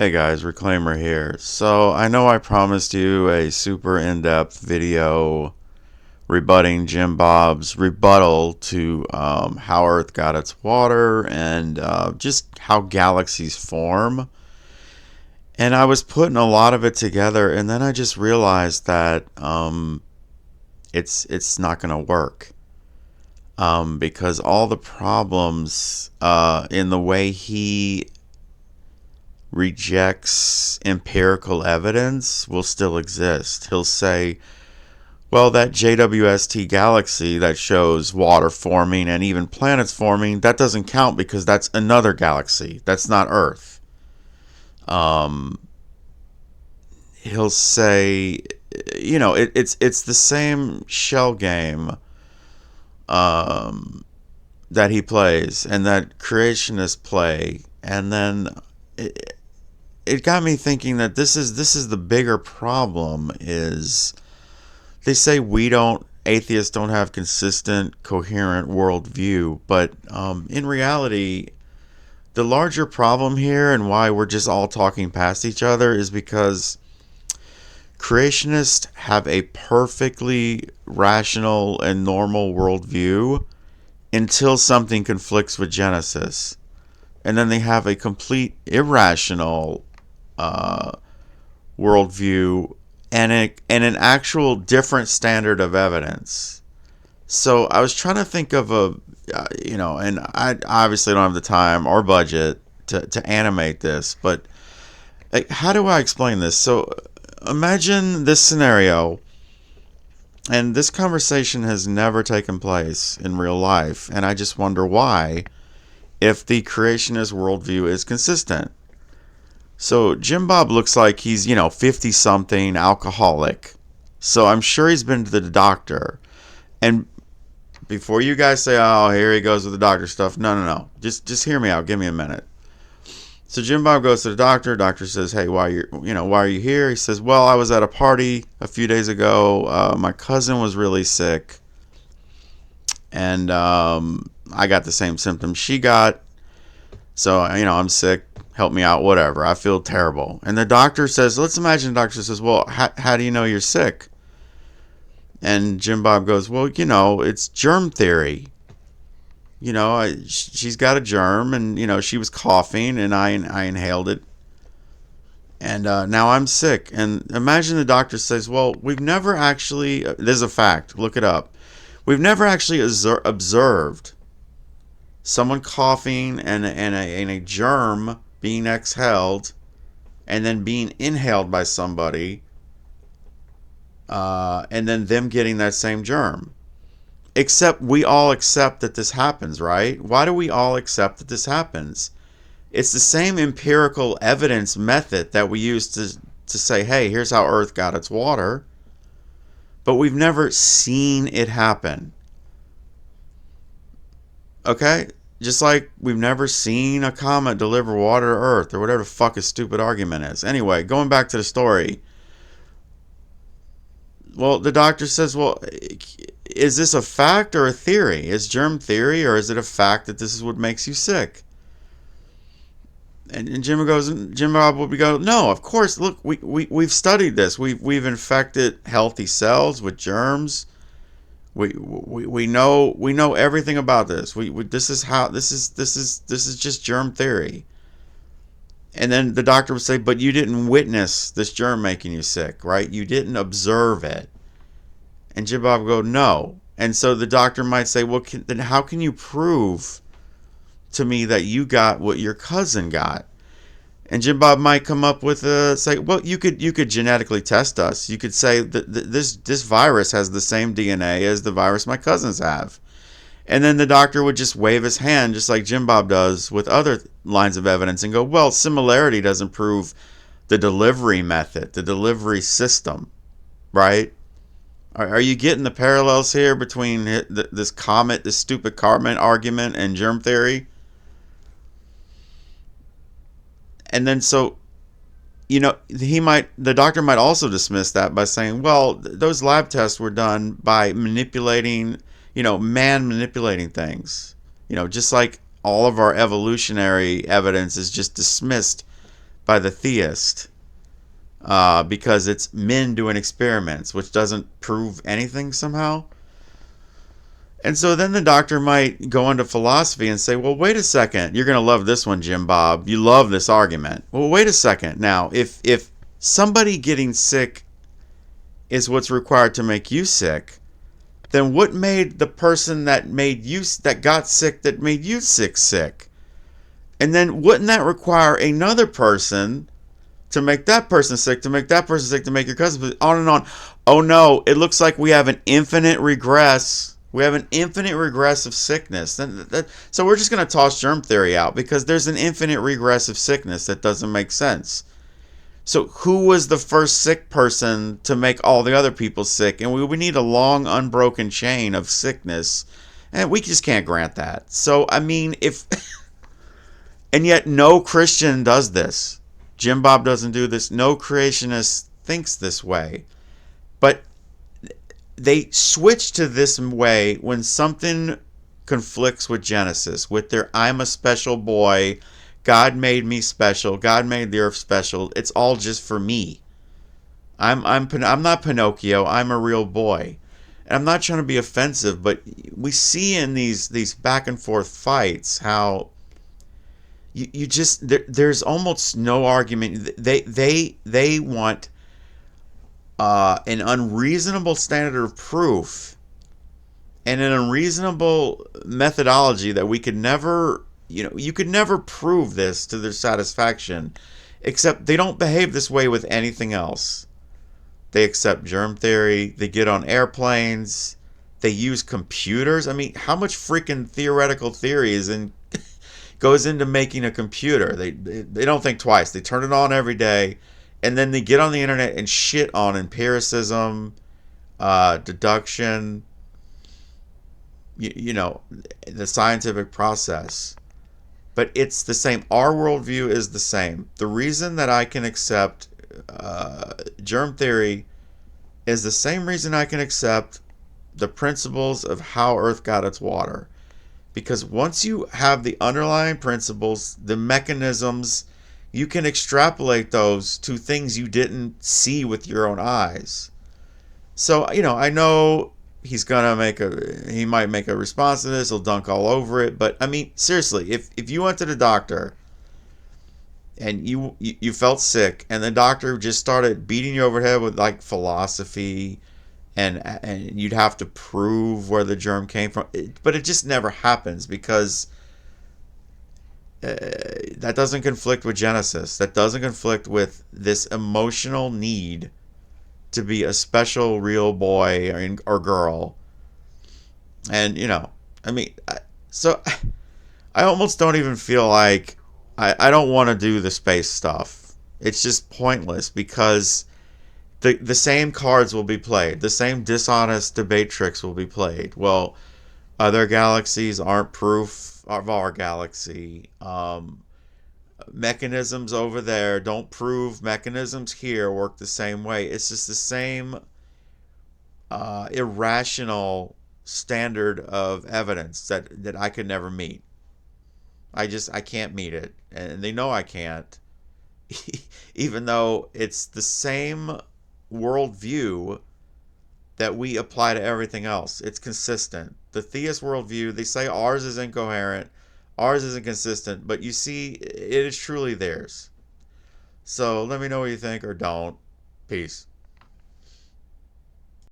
Hey guys, Reclaimer here. So I know I promised you a super in-depth video rebutting Jim Bob's rebuttal to how Earth got its water and just how galaxies form. And I was putting a lot of it together, and then I just realized that it's not going to work because all the problems in the way he rejects empirical evidence will still exist. He'll say, well, that JWST galaxy that shows water forming and even planets forming, that doesn't count because that's another galaxy. That's not Earth. He'll say, it's the same shell game that he plays and that creationists play. And then it got me thinking that this is the bigger problem. Is they say atheists don't have consistent, coherent worldview, but in reality, the larger problem here and why we're just all talking past each other is because creationists have a perfectly rational and normal worldview until something conflicts with Genesis. And then they have a complete irrational worldview and an actual different standard of evidence. So I was trying to think of and I obviously don't have the time or budget to animate this, but how do I explain this? So imagine this scenario, and this conversation has never taken place in real life, and I just wonder why, if the creationist worldview is consistent. So Jim Bob looks like he's, 50-something, alcoholic. So I'm sure he's been to the doctor. And before you guys say, oh, here he goes with the doctor stuff, no. Just hear me out. Give me a minute. So Jim Bob goes to the doctor. Doctor says, hey, why are you here? He says, well, I was at a party a few days ago. My cousin was really sick. And I got the same symptoms she got. So, I'm sick. Help me out, whatever. I feel terrible. And the doctor says, let's imagine the doctor says, well, how do you know you're sick? And Jim Bob goes, well, it's germ theory. She's got a germ, and, she was coughing, and I inhaled it. And now I'm sick. And imagine the doctor says, well, we've never actually, there's a fact, look it up. We've never actually observed someone coughing and a germ being exhaled and then being inhaled by somebody and then them getting that same germ. Except we all accept that this happens, right? Why do we all accept that this happens? It's the same empirical evidence method that we use to say, hey, here's how Earth got its water. But we've never seen it happen. Okay? Just like we've never seen a comet deliver water to Earth, or whatever the fuck a stupid argument is. Anyway, going back to the story. Well, the doctor says, well, is this a fact or a theory? Is germ theory, or is it a fact that this is what makes you sick? And Jim Bob would go, no, of course. Look, we've studied this. We've infected healthy cells with germs. We know everything about this. This is just germ theory. And then the doctor would say, but you didn't witness this germ making you sick, right? You didn't observe it. And Jim Bob would go, no. And so the doctor might say, well, then how can you prove to me that you got what your cousin got? And Jim Bob might come up with say, well, you could genetically test us. You could say that this virus has the same DNA as the virus my cousins have. And then the doctor would just wave his hand, just like Jim Bob does with other lines of evidence, and go, well, similarity doesn't prove the delivery method, the delivery system, right? Are you getting the parallels here between this stupid comet argument and germ theory? And then so, the doctor might also dismiss that by saying, well, those lab tests were done by manipulating, man manipulating things. Just like all of our evolutionary evidence is just dismissed by the theist because it's men doing experiments, which doesn't prove anything somehow. And so then the doctor might go into philosophy and say, well, wait a second. You're going to love this one, Jim Bob. You love this argument. Well, wait a second. Now, if somebody getting sick is what's required to make you sick, then what made the person that got sick that made you sick? And then wouldn't that require another person to make that person sick, to make that person sick, to make your cousin, on and on. Oh no, it looks like we have an infinite regress. We have an infinite regress of sickness. So we're just going to toss germ theory out because there's an infinite regress of sickness that doesn't make sense. So who was the first sick person to make all the other people sick? And we need a long, unbroken chain of sickness. And we just can't grant that. So, I mean, if... and yet no Christian does this. Jim Bob doesn't do this. No creationist thinks this way. But they switch to this way when something conflicts with Genesis, with their I'm a special boy, God made me special, God made the earth special, it's all just for me. I'm not Pinocchio, I'm a real boy. And I'm not trying to be offensive, but we see in these back and forth fights how you just there's almost no argument. They want an unreasonable standard of proof and an unreasonable methodology that we could never, you could never prove this to their satisfaction, except they don't behave this way with anything else. They accept germ theory, they get on airplanes, they use computers. I mean, how much freaking theoretical theory goes into making a computer? They don't think twice. They turn it on every day. And then they get on the internet and shit on empiricism, deduction, the scientific process. But it's the same. Our worldview is the same. The reason that I can accept germ theory is the same reason I can accept the principles of how Earth got its water. Because once you have the underlying principles, the mechanisms, you can extrapolate those to things you didn't see with your own eyes. So, I know he might make a response to this, he'll dunk all over it, but I mean, seriously, if you went to the doctor and you felt sick and the doctor just started beating you over the head with like philosophy and you'd have to prove where the germ came from, but it just never happens because that doesn't conflict with Genesis. That doesn't conflict with this emotional need to be a special real boy or girl. And, I mean, so I almost don't even feel like I don't want to do the space stuff. It's just pointless because the same cards will be played. The same dishonest debate tricks will be played. Well, other galaxies aren't proof of our galaxy. Mechanisms over there don't prove mechanisms here work the same way. It's just the same irrational standard of evidence that I could never meet. I can't meet it, and they know I can't. Even though it's the same worldview that we apply to everything else. It's consistent. The theist worldview, they say ours is incoherent, ours isn't consistent, but you see, it is truly theirs. So let me know what you think or don't. Peace.